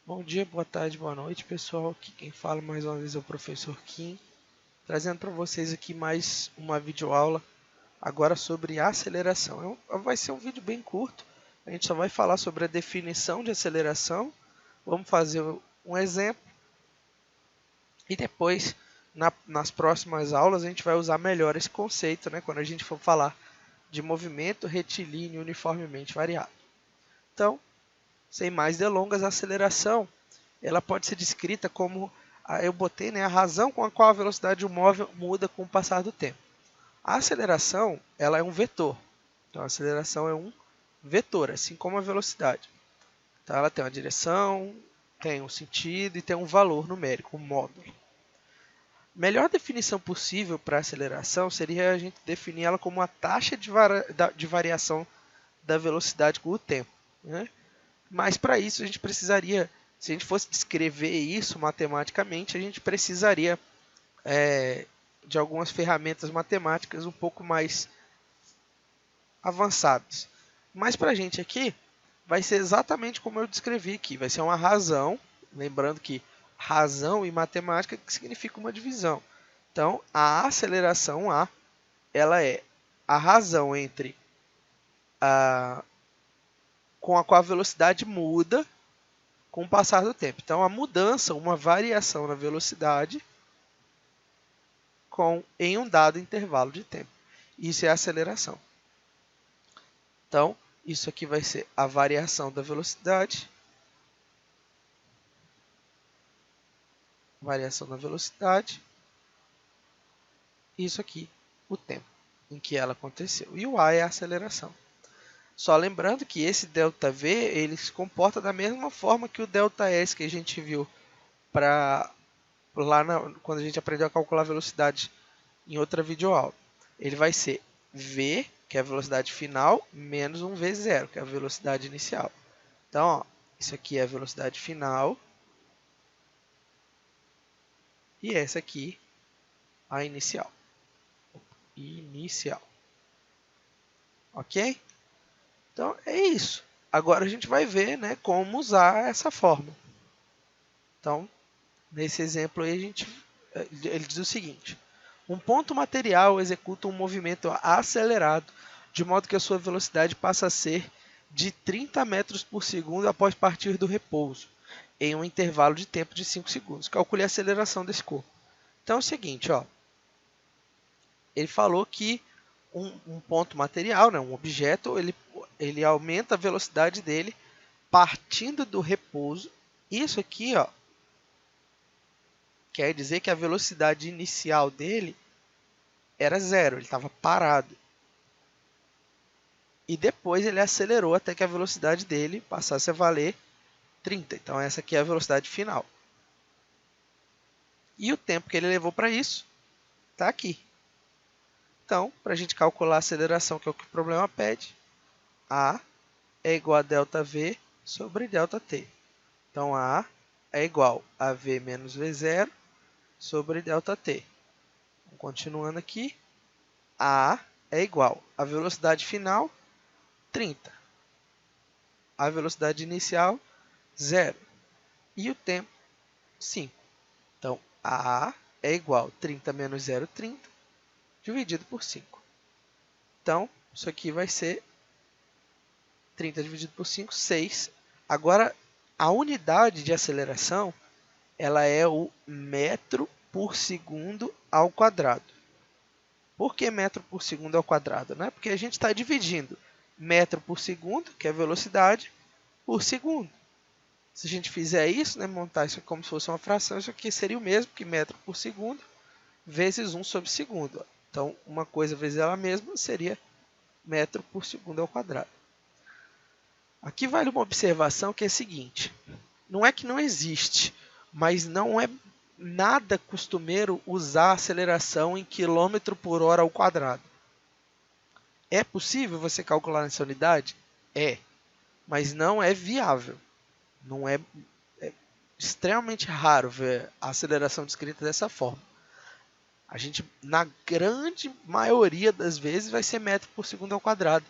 Bom dia, boa tarde, boa noite, pessoal. Aqui quem fala mais uma vez é o professor Kim, trazendo para vocês aqui mais uma videoaula agora sobre aceleração. Vai ser um vídeo bem curto, a gente só vai falar sobre a definição de aceleração, vamos fazer um exemplo e depois, nas próximas aulas, a gente vai usar melhor esse conceito, né, quando a gente for falar de movimento retilíneo uniformemente variado. Então, sem mais delongas, a aceleração ela pode ser descrita como, eu botei, né, a razão com a qual a velocidade do móvel muda com o passar do tempo. A aceleração ela é um vetor. Então, a aceleração é um vetor, assim como a velocidade. Então, ela tem uma direção, tem um sentido e tem um valor numérico, um módulo. A melhor definição possível para a aceleração seria a gente definir ela como a taxa de variação da velocidade com o tempo, né? Mas para isso a gente precisaria, se a gente fosse descrever isso matematicamente, a gente precisaria de algumas ferramentas matemáticas um pouco mais avançadas. Mas para a gente aqui, vai ser exatamente como eu descrevi aqui. Vai ser uma razão, lembrando que razão e matemática significa uma divisão. Então, a aceleração A, ela é a razão entre com a qual a velocidade muda com o passar do tempo. Então, a mudança, uma variação na velocidade em um dado intervalo de tempo. Isso é a aceleração. Então, isso aqui vai ser a variação da velocidade. Variação da velocidade. Isso aqui, o tempo em que ela aconteceu. E o A é a aceleração. Só lembrando que esse ΔV ele se comporta da mesma forma que o ΔS que a gente viu quando a gente aprendeu a calcular a velocidade em outra videoaula. Ele vai ser V, que é a velocidade final, menos um V0, que é a velocidade inicial. Então, ó, isso aqui é a velocidade final. E essa aqui, a inicial. Inicial. Ok? Então, é isso. Agora a gente vai ver, né, como usar essa fórmula. Então, nesse exemplo aí, ele diz o seguinte. Um ponto material executa um movimento acelerado, de modo que a sua velocidade passa a ser de 30 metros por segundo após partir do repouso, em um intervalo de tempo de 5 segundos. Calcule a aceleração desse corpo. Então é o seguinte, ó, ele falou que um ponto material, né, um objeto, ele aumenta a velocidade dele partindo do repouso. Isso aqui, ó, quer dizer que a velocidade inicial dele era zero, ele estava parado. E depois ele acelerou até que a velocidade dele passasse a valer 30. Então essa aqui é a velocidade final. E o tempo que ele levou para isso está aqui. Então, para a gente calcular a aceleração, que é o que o problema pede, A é igual a ΔV sobre ΔT. Então, A é igual a V menos V0 sobre ΔT. Continuando aqui, A é igual a velocidade final, 30. A velocidade inicial, 0. E o tempo, 5. Então, A é igual a 30 menos 0, 30, dividido por 5. Então, isso aqui vai ser 30 dividido por 5, 6. Agora, a unidade de aceleração ela é o metro por segundo ao quadrado. Por que metro por segundo ao quadrado? Né? Porque a gente está dividindo metro por segundo, que é a velocidade, por segundo. Se a gente fizer isso, né, montar isso como se fosse uma fração, isso aqui seria o mesmo que metro por segundo vezes 1 sobre segundo. Então, uma coisa vezes ela mesma seria metro por segundo ao quadrado. Aqui vale uma observação que é a seguinte. Não é que não existe, mas não é nada costumeiro usar a aceleração em km por hora ao quadrado. É possível você calcular nessa unidade? É, mas não é viável. Não é extremamente raro ver a aceleração descrita dessa forma. A gente, na grande maioria das vezes, vai ser metro por segundo ao quadrado.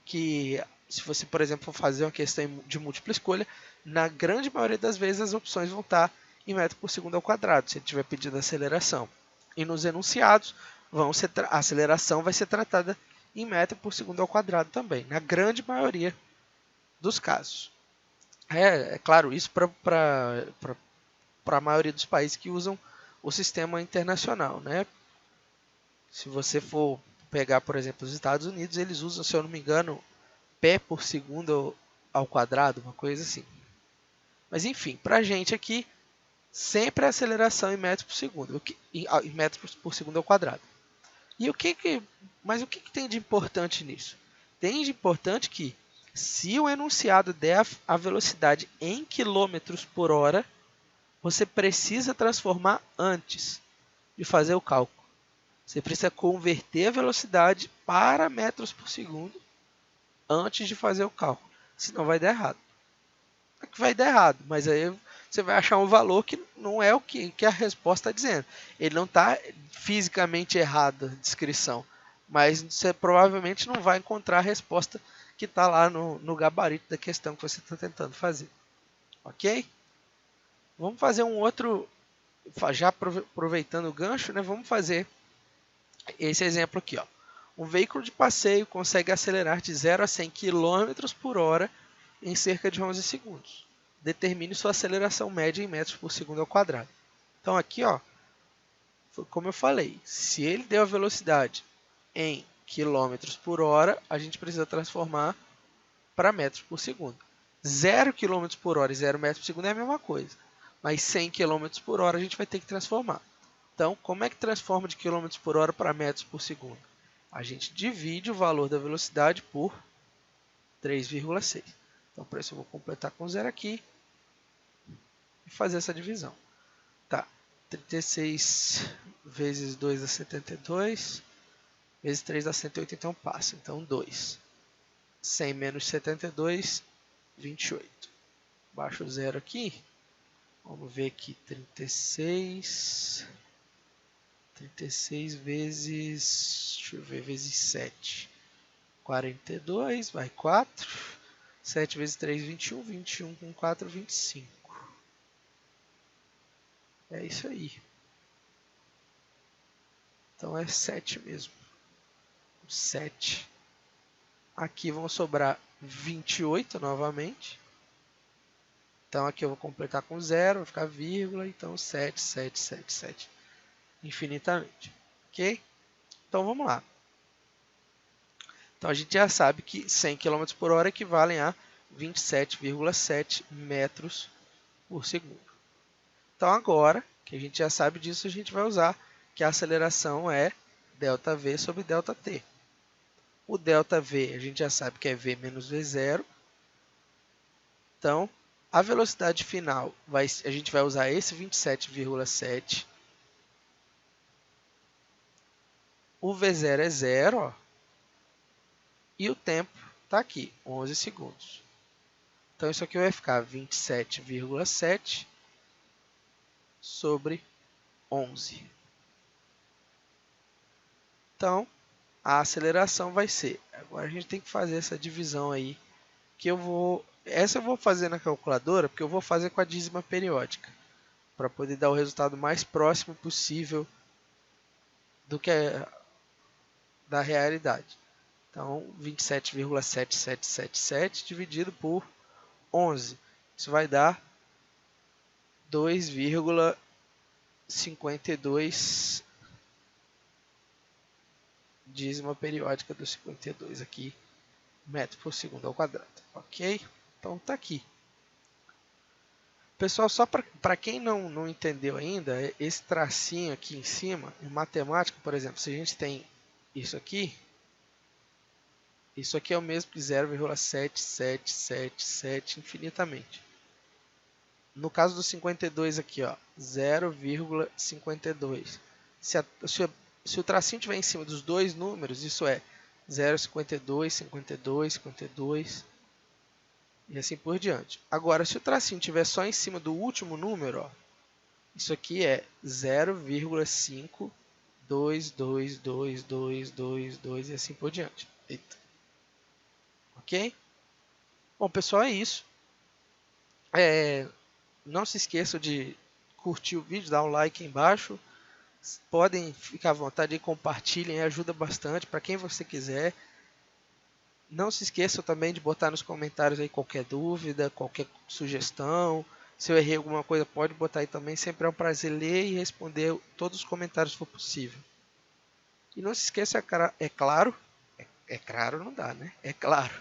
Que, se você, por exemplo, for fazer uma questão de múltipla escolha, na grande maioria das vezes as opções vão estar em metro por segundo ao quadrado, se ele tiver pedido aceleração. E nos enunciados, a aceleração vai ser tratada em metro por segundo ao quadrado também, na grande maioria dos casos. É claro, isso para a maioria dos países que usam o sistema internacional, né? Se você for pegar, por exemplo, os Estados Unidos, eles usam, se eu não me engano, pé por segundo ao quadrado, uma coisa assim. Mas enfim, para a gente aqui, sempre a aceleração em metros por segundo, em metros por segundo ao quadrado. E mas o que tem de importante nisso? Tem de importante que, se o enunciado der a velocidade em quilômetros por hora, você precisa transformar antes de fazer o cálculo. Você precisa converter a velocidade para metros por segundo antes de fazer o cálculo. Senão vai dar errado. É que vai dar errado, mas aí você vai achar um valor que não é o que a resposta está dizendo. Ele não está fisicamente errado a descrição, mas você provavelmente não vai encontrar a resposta que está lá no gabarito da questão que você está tentando fazer. Ok? Vamos fazer um outro, já aproveitando o gancho, né? Vamos fazer esse exemplo aqui. Ó. Um veículo de passeio consegue acelerar de 0 a 100 km por hora em cerca de 11 segundos. Determine sua aceleração média em metros por segundo ao quadrado. Então aqui, ó, como eu falei, se ele deu a velocidade em quilômetros por hora, a gente precisa transformar para metros por segundo. 0 km por hora e 0 metros por segundo é a mesma coisa, mas 100 km por hora a gente vai ter que transformar. Então, como é que transforma de km por hora para metros por segundo? A gente divide o valor da velocidade por 3,6. Então, por isso eu vou completar com 0 aqui e fazer essa divisão. Tá, 36 vezes 2 dá 72, vezes 3 dá 108, então passa. Então, 2. 100 menos 72, 28. Baixo o 0 aqui. Vamos ver aqui, 36 vezes, deixa eu ver, vezes 7. 42, vai 4. 7 vezes 3, 21. 21 com 4, 25. É isso aí. Então é 7 mesmo. 7. Aqui vão sobrar 28 novamente. Então aqui eu vou completar com 0, vai ficar vírgula. Então 7, 7, 7, 7. Infinitamente. Ok? Então vamos lá. Então a gente já sabe que 100 km por hora equivalem a 27,7 metros por segundo. Então agora que a gente já sabe disso, a gente vai usar que a aceleração é ΔV sobre ΔT. O ΔV a gente já sabe que é V menos V0. Então a velocidade final, a gente vai usar esse 27,7. O V0 é 0, ó. E o tempo está aqui, 11 segundos. Então, isso aqui vai ficar 27,7 sobre 11. Então, a aceleração vai ser... Agora, a gente tem que fazer essa divisão aí, que essa eu vou fazer na calculadora, porque eu vou fazer com a dízima periódica, para poder dar o resultado mais próximo possível do que da realidade. Então, 27,7777 dividido por 11. Isso vai dar 2,52 dízima periódica do 52 aqui, metro por segundo ao quadrado. Ok? Então tá aqui. Pessoal, só para quem não entendeu ainda, esse tracinho aqui em cima, em matemática, por exemplo, se a gente tem isso aqui é o mesmo que 0,7777 infinitamente. No caso do 52 aqui, ó, 0,52. Se o tracinho estiver em cima dos dois números, isso é 0,52, 52, 52 e assim por diante. Agora, se o tracinho estiver só em cima do último número, ó, isso aqui é 0,5222222 e assim por diante. Eita. Ok? Bom, pessoal, é isso. Não se esqueçam de curtir o vídeo, dar um like aí embaixo. Podem ficar à vontade e compartilhem, ajuda bastante para quem você quiser. Não se esqueçam também de botar nos comentários aí qualquer dúvida, qualquer sugestão. Se eu errei alguma coisa, pode botar aí também. Sempre é um prazer ler e responder todos os comentários se for possível. E não se esqueça, é claro, é claro não dá, né? É claro,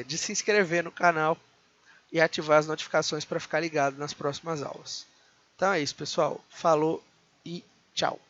de se inscrever no canal e ativar as notificações para ficar ligado nas próximas aulas. Então é isso, pessoal. Falou e tchau.